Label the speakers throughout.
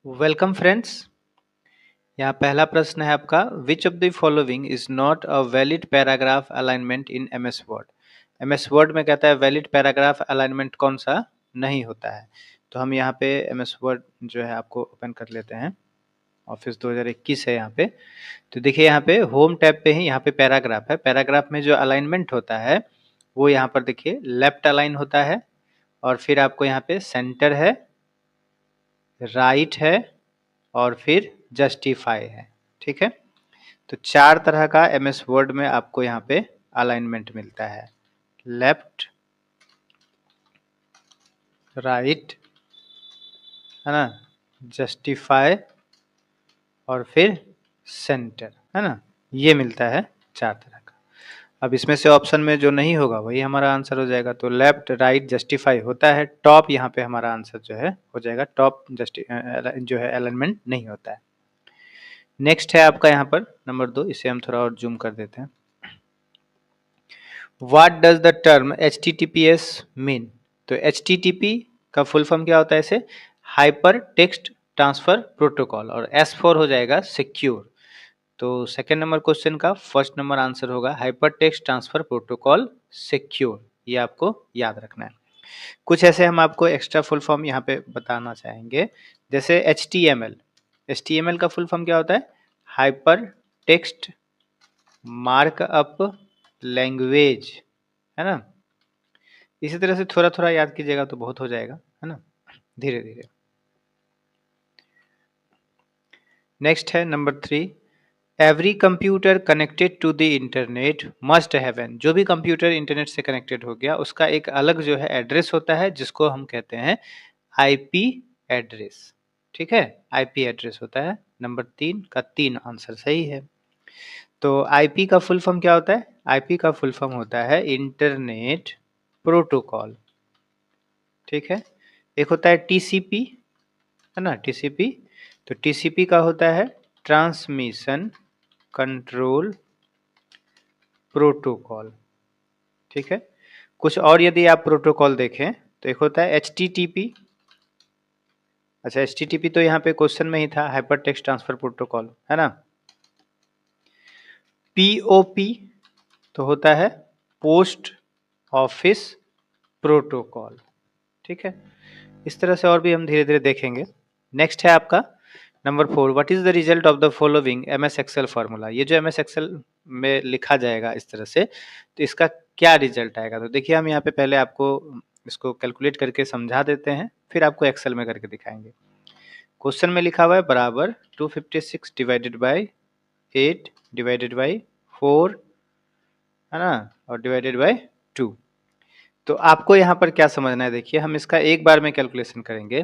Speaker 1: Welcome friends. यहाँ पहला प्रश्न है आपका, विच of the following is not a valid paragraph alignment in MS Word. MS Word में कहता है वैलिड पैराग्राफ अलाइनमेंट कौन सा नहीं होता है। तो हम यहाँ पे एमएस वर्ड जो है आपको ओपन कर लेते हैं। ऑफिस 2021 है यहाँ पे। तो देखिए यहाँ पे होम टैब पे ही यहाँ पे पैराग्राफ है। पैराग्राफ में जो अलाइनमेंट होता है वो यहाँ पर देखिए लेफ्ट अलाइन होता है, और फिर आपको यहाँ पे सेंटर है, राइट है, और फिर जस्टिफाई है। ठीक है, तो चार तरह का एमएस वर्ड में आपको यहाँ पे अलाइनमेंट मिलता है। लेफ्ट, राइट, है ना, जस्टिफाई और फिर सेंटर, है ना, ये मिलता है चार तरह का। अब इसमें से ऑप्शन में जो नहीं होगा वही हमारा आंसर हो जाएगा। तो लेफ्ट, राइट, जस्टिफाई होता है, टॉप यहाँ पे हमारा आंसर जो है हो जाएगा। टॉप जो है अलाइनमेंट नहीं होता है। नेक्स्ट है आपका यहाँ पर नंबर 2, इसे हम थोड़ा और जूम कर देते हैं। What does the term HTTPS mean? तो HTTP का फुल फॉर्म क्या होता है इसे? हाइपर टेक्स्ट ट्रांसफर प्रोटोकॉल, और S4 हो जाएगा सिक्योर। तो सेकेंड नंबर क्वेश्चन का फर्स्ट नंबर आंसर होगा hyper text transfer protocol secure. ये आपको याद रखना है। कुछ ऐसे हम आपको एक्स्ट्रा फुल फॉर्म यहाँ पे बताना चाहेंगे, जैसे HTML। HTML का फुल फॉर्म क्या होता है? हाइपर टेक्स्ट मार्कअप लैंग्वेज, है ना। इसी तरह से थोड़ा थोड़ा याद कीजिएगा तो बहुत हो जाएगा, है ना, धीरे धीरे। नेक्स्ट है number 3, every computer connected to the internet must have an. जो भी कंप्यूटर इंटरनेट से कनेक्टेड हो गया उसका एक अलग जो है एड्रेस होता है, जिसको हम कहते हैं आईपी एड्रेस। ठीक है, आईपी एड्रेस होता है। नंबर 3 का 3 आंसर सही है। तो आईपी का फुल फॉर्म क्या होता है? आईपी का फुल फॉर्म होता है इंटरनेट प्रोटोकॉल। ठीक है, एक होता है टीसीपी, है ना, टीसीपी। तो टीसीपी का होता है ट्रांसमिशन कंट्रोल प्रोटोकॉल। ठीक है, कुछ और यदि आप प्रोटोकॉल देखें तो एक होता है एचटीटीपी। अच्छा, एचटीटीपी तो यहाँ पे क्वेश्चन में ही था, हाइपर टेक्स्ट ट्रांसफर प्रोटोकॉल, है ना। पीओपी तो होता है पोस्ट ऑफिस प्रोटोकॉल। ठीक है, इस तरह से और भी हम धीरे धीरे देखेंगे। नेक्स्ट है आपका number 4, what is the result of the following MS Excel formula. ये जो एमएस एक्सेल में लिखा जाएगा इस तरह से, तो इसका क्या रिजल्ट आएगा? तो देखिए हम यहाँ पे पहले आपको इसको कैलकुलेट करके समझा देते हैं, फिर आपको एक्सेल में करके दिखाएंगे। क्वेश्चन में लिखा हुआ है बराबर 256 डिवाइडेड बाई 8 डिवाइडेड बाई 4, है ना, और डिवाइडेड बाई 2। तो आपको यहाँ पर क्या समझना है, देखिए हम इसका एक बार में कैलकुलेशन करेंगे।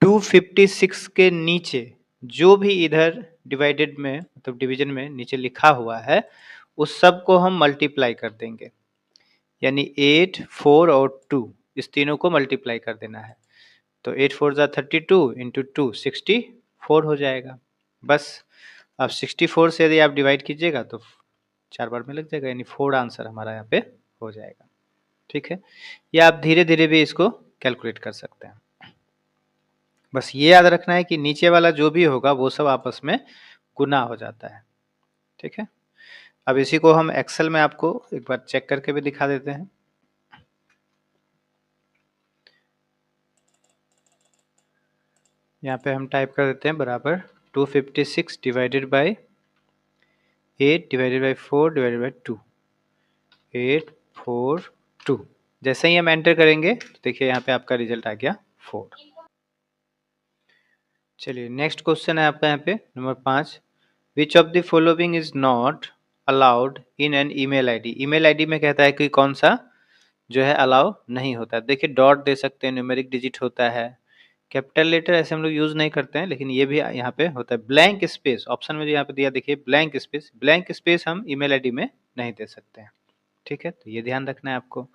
Speaker 1: 256 के नीचे जो भी इधर डिवाइडेड में मतलब डिवीजन में नीचे लिखा हुआ है उस सब को हम मल्टीप्लाई कर देंगे, यानी 8, 4 और 2, इस तीनों को मल्टीप्लाई कर देना है। तो 8 4 जा 32 इंटू 2 64 हो जाएगा। बस अब 64 से यदि आप डिवाइड कीजिएगा तो 4 बार में लग जाएगा, यानी 4 आंसर हमारा यहाँ पे हो जाएगा। ठीक है, या आप धीरे धीरे भी इसको कैलकुलेट कर सकते हैं। बस ये याद रखना है कि नीचे वाला जो भी होगा वो सब आपस में गुना हो जाता है। ठीक है, अब इसी को हम एक्सेल में आपको एक बार चेक करके भी दिखा देते हैं। यहाँ पे हम टाइप कर देते हैं बराबर 256 divided by 8 divided by 4 divided by 2, 8 4 2। जैसे ही हम एंटर करेंगे तो देखिए यहाँ पे आपका रिजल्ट आ गया 4। चलिए नेक्स्ट क्वेश्चन है आपका यहाँ पे number 5, which of the following is not allowed in an email ID. Email ID में कहता है कि कौन सा जो है अलाउ नहीं होता है। देखिए डॉट दे सकते हैं, न्यूमेरिक डिजिट होता है, कैपिटल लेटर ऐसे हम लोग यूज नहीं करते हैं, लेकिन ये भी यहाँ पे होता है। ब्लैंक स्पेस ऑप्शन में जो यहाँ पे दिया देखिए ब्लैंक स्पेस, ब्लैंक स्पेस हम ईमेल आईडी में नहीं दे सकते हैं। ठीक है, तो ये ध्यान रखना है आपको।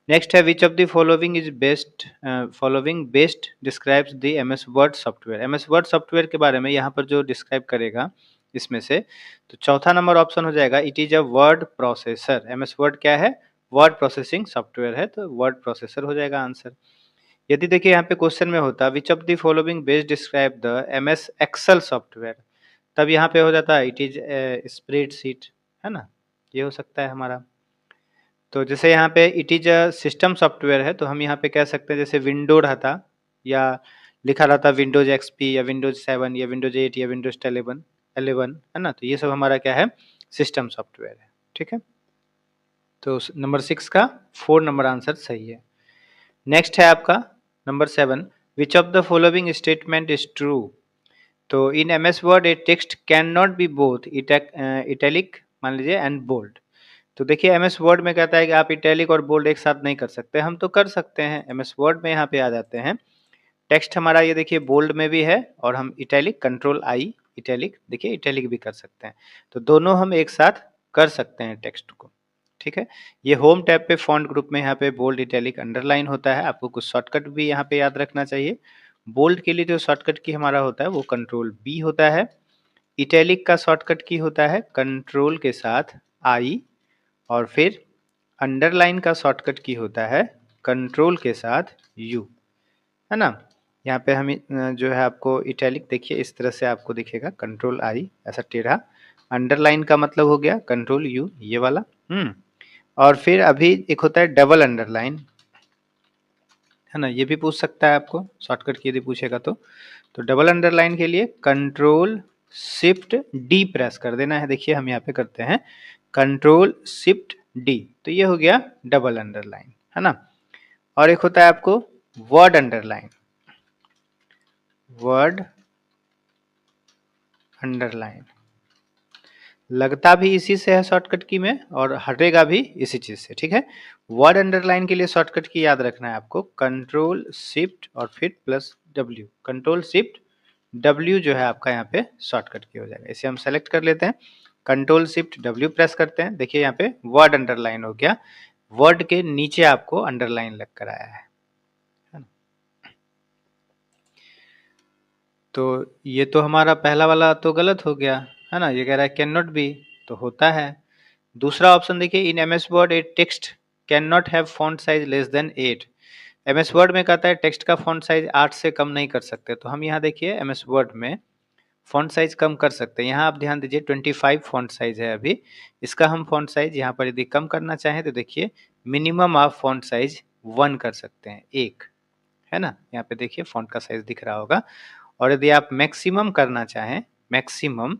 Speaker 1: नेक्स्ट है विच of the following is best following best describes the MS word software. MS word software के बारे में यहाँ पर जो डिस्क्राइब करेगा इसमें से, तो चौथा नंबर ऑप्शन हो जाएगा it is a word processor. MS word क्या है? वर्ड प्रोसेसिंग सॉफ्टवेयर है, तो वर्ड प्रोसेसर हो जाएगा आंसर। यदि देखिए यहाँ पे क्वेश्चन में होता which of the following best describe the MS Excel software, तब यहाँ पे हो जाता इट इज स्प्रेडशीट, है ना, ये हो सकता है हमारा। तो जैसे यहाँ पे it is a system software है, तो हम यहाँ पे कह सकते हैं जैसे विंडो रहता, या लिखा रहता विंडोज एक्सपी या विंडोज 7 या विंडोज 8 या विंडोज 11 है ना, तो ये सब हमारा क्या है, सिस्टम सॉफ्टवेयर है। ठीक है, तो नंबर 6 का 4 नंबर आंसर सही है। नेक्स्ट है आपका number 7, which of the following statement is true. तो in M S word a text can not be both italic मान लीजिए एंड बोल्ड। तो देखिए एम एस वर्ड में कहता है कि आप इटैलिक और बोल्ड एक साथ नहीं कर सकते, हम तो कर सकते हैं, एम एस वर्ड में यहाँ पे आ जाते हैं। टेक्स्ट हमारा ये देखिए बोल्ड में भी है, और हम इटैलिक कंट्रोल आई इटैलिक, देखिए इटैलिक भी कर सकते हैं, तो दोनों हम एक साथ कर सकते हैं टेक्स्ट को। ठीक है, ये होम टैब पे फॉन्ट ग्रुप में यहाँ पे बोल्ड इटैलिक अंडरलाइन होता है, आपको कुछ शॉर्टकट भी यहाँ पे याद रखना चाहिए। बोल्ड के लिए जो शॉर्टकट की हमारा होता है वो कंट्रोल बी होता है, इटैलिक का शॉर्टकट की होता है कंट्रोल के साथ आई, और फिर अंडरलाइन का शॉर्टकट की होता है कंट्रोल के साथ यू, है ना। यहाँ पे हम जो है आपको इटैलिक देखिए इस तरह से आपको दिखेगा, कंट्रोल आई ऐसा टेढ़ा, अंडरलाइन का मतलब हो गया कंट्रोल यू ये वाला। और फिर अभी एक होता है डबल अंडरलाइन, है ना, ये भी पूछ सकता है आपको शॉर्टकट की यदि पूछेगा तो डबल अंडरलाइन के लिए कंट्रोल शिफ्ट डी प्रेस कर देना है। देखिए हम यहाँ पे करते हैं कंट्रोल शिफ्ट डी, तो ये हो गया डबल अंडरलाइन, है ना। और एक होता है आपको वर्ड अंडरलाइन, वर्ड अंडरलाइन लगता भी इसी से है शॉर्टकट की में, और हटेगा भी इसी चीज से। ठीक है, वर्ड अंडरलाइन के लिए शॉर्टकट की याद रखना है आपको कंट्रोल शिफ्ट और फिर plus W, control shift W जो है आपका यहाँ पे शॉर्टकट की हो जाएगा। इसे हम सेलेक्ट कर लेते हैं, कंट्रोल शिफ्ट डब्ल्यू प्रेस करते हैं, देखिए यहाँ पे वर्ड अंडरलाइन हो गया, वर्ड के नीचे आपको अंडरलाइन लग कर आया है ना? तो ये तो हमारा पहला वाला तो गलत हो गया, है ना, ये कह रहा है कैन नॉट बी, तो होता है। दूसरा ऑप्शन देखिए in M S word a text can not have font size less than 8। M S Word में कहता है टेक्स्ट का फॉन्ट साइज 8 से कम नहीं कर सकते, तो हम यहाँ देखिए एम एस वर्ड में फॉन्ट साइज कम कर सकते हैं। यहाँ आप ध्यान दीजिए 25 फॉन्ट साइज है अभी, इसका हम फॉन्ट साइज यहाँ पर यदि कम करना चाहें तो देखिए मिनिमम आप फॉन्ट साइज 1 कर सकते हैं, एक, है ना, यहाँ पे देखिए फॉन्ट का साइज दिख रहा होगा। और यदि आप मैक्सिमम करना चाहें, मैक्सिमम,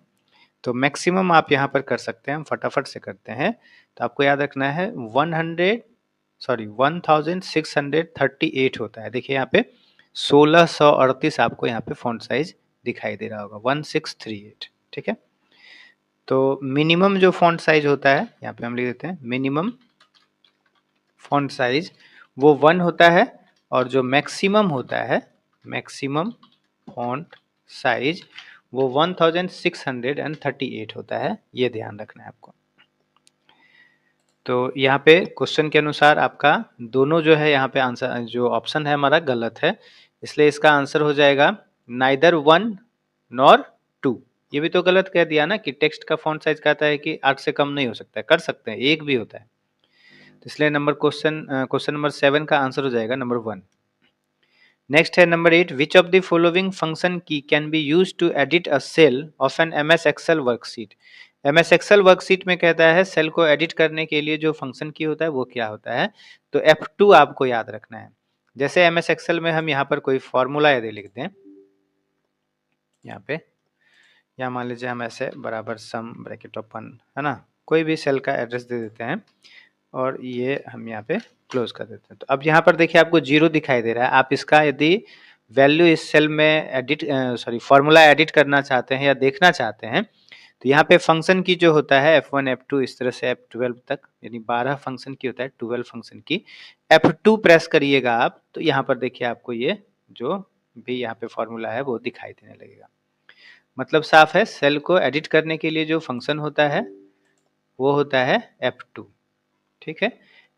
Speaker 1: तो मैक्सिमम आप यहाँ पर कर सकते हैं, हम फटाफट से करते हैं। तो आपको याद रखना है 1638 होता है, देखिए यहाँ पे 1638 आपको यहाँ पे फॉन्ट साइज दिखाई दे रहा होगा 1638। ठीक है, तो मिनिमम जो फॉन्ट साइज होता है यहाँ पे हम लिख देते हैं मिनिमम फॉन्ट साइज वो 1 होता है, और जो मैक्सिमम होता है मैक्सिमम फॉन्ट साइज वो 1638 होता है, ये ध्यान रखना है आपको। तो यहाँ पे क्वेश्चन के अनुसार आपका दोनों जो है यहाँ पे आंसर जो ऑप्शन है हमारा गलत है, इसलिए इसका आंसर हो जाएगा नाइदर 1 नॉर 2। ये भी तो गलत कह दिया ना कि टेक्स्ट का फॉन्ट साइज कहता है कि 8 से कम नहीं हो सकता है, कर सकते हैं, एक भी होता है, तो इसलिए क्वेश्चन नंबर 7 का आंसर हो जाएगा नंबर 1। नेक्स्ट है number 8, which of the following function key can be use to edit a cell of an M S Excel worksheet. M S Excel worksheet में कहता है सेल को एडिट करने के लिए जो फंक्शन की होता है वो क्या होता है, तो F2 आपको याद रखना है। जैसे एम एस एक्सेल में हम यहाँ पर कोई फॉर्मूला यदि लिख दें यहाँ पे, या मान लीजिए हम ऐसे बराबर सम ब्रैकेट ओपन, है ना, कोई भी सेल का एड्रेस दे देते हैं और ये हम यहाँ पे क्लोज कर देते हैं। तो अब यहाँ पर देखिए आपको 0 दिखाई दे रहा है, आप इसका यदि वैल्यू इस सेल में एडिट फॉर्मूला एडिट करना चाहते हैं या देखना चाहते हैं, तो यहाँ पे फंक्शन की जो होता है F1 F2 इस तरह से F12 तक, यानी 12 फंक्शन की होता है, 12 फंक्शन की F2 प्रेस करिएगा आप, तो यहाँ पर देखिए आपको ये जो भी यहाँ पे फॉर्मूला है वो दिखाई देने लगेगा। मतलब साफ है, सेल को एडिट करने के लिए जो फंक्शन होता है वो होता है F2। ठीक है,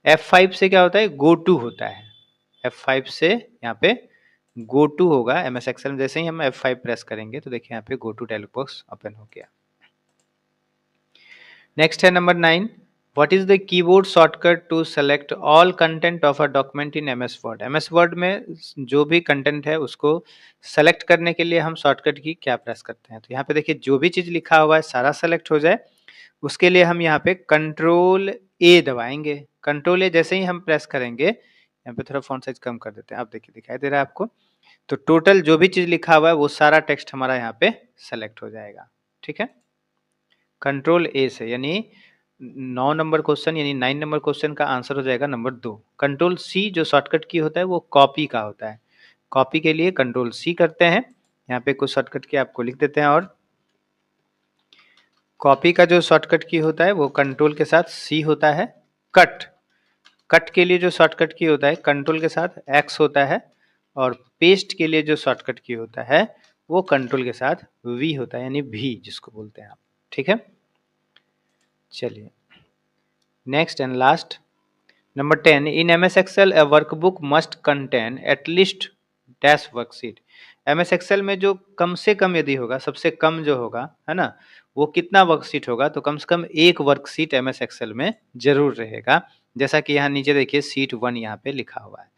Speaker 1: F5 से क्या होता है, गो टू होता है, F5 से यहाँ पे गो टू होगा एम एस एक्सेल में। जैसे ही हम F5 प्रेस करेंगे तो देखिए यहाँ पे go to dialog box open हो गया। नेक्स्ट है number 9, what is the keyboard shortcut to select all content of a document in MS Word. MS Word में जो भी कंटेंट है उसको सेलेक्ट करने के लिए हम शॉर्टकट की क्या प्रेस करते हैं। तो यहाँ पे देखिए जो भी चीज लिखा हुआ है सारा सेलेक्ट हो जाए उसके लिए हम यहाँ पे कंट्रोल ए दबाएंगे। कंट्रोल ए जैसे ही हम प्रेस करेंगे, यहाँ पे थोड़ा फॉन्ट साइज कम कर देते हैं, आप देखिए दिखाई दे रहा है आपको। तो टोटल जो भी चीज लिखा हुआ है वो सारा टेक्स्ट हमारा यहाँ पे सेलेक्ट हो जाएगा। ठीक है, कंट्रोल ए से, यानी 9 नंबर क्वेश्चन यानी 9 नंबर क्वेश्चन का आंसर हो जाएगा नंबर 2। कंट्रोल सी जो शॉर्टकट की होता है वो कॉपी का होता है। कॉपी के लिए कंट्रोल सी करते हैं। यहाँ पे कुछ शॉर्टकट की आपको लिख देते हैं। और कॉपी का जो शॉर्टकट की होता है वो कंट्रोल के साथ सी होता है। कट, कट के लिए जो शॉर्टकट की होता है कंट्रोल के साथ एक्स होता है। और पेस्ट के लिए जो शॉर्टकट की होता है वो कंट्रोल के साथ वी होता है, यानी भी जिसको बोलते हैं आप। ठीक है, चलिए next and last number 10, in M S Excel a workbook must contain at least dash worksheet. M S Excel में जो कम से कम यदि होगा, सबसे कम जो होगा है ना, वो कितना वर्कशीट होगा, तो कम से कम एक वर्कशीट एम एस एक्सेल में जरूर रहेगा। जैसा कि यहाँ नीचे देखिए सीट 1 यहाँ पे लिखा हुआ है।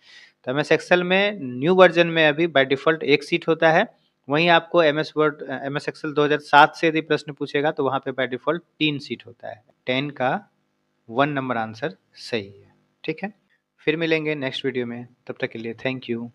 Speaker 1: तो एम एस एक्सेल में न्यू वर्जन में अभी बाय डिफॉल्ट एक सीट होता है। वहीं आपको M S Word M S Excel 2007 से यदि प्रश्न पूछेगा तो वहाँ पे बाय डिफॉल्ट 3 सीट होता है। 10 का 1 नंबर आंसर सही है। ठीक है, फिर मिलेंगे नेक्स्ट वीडियो में, तब तक के लिए थैंक यू।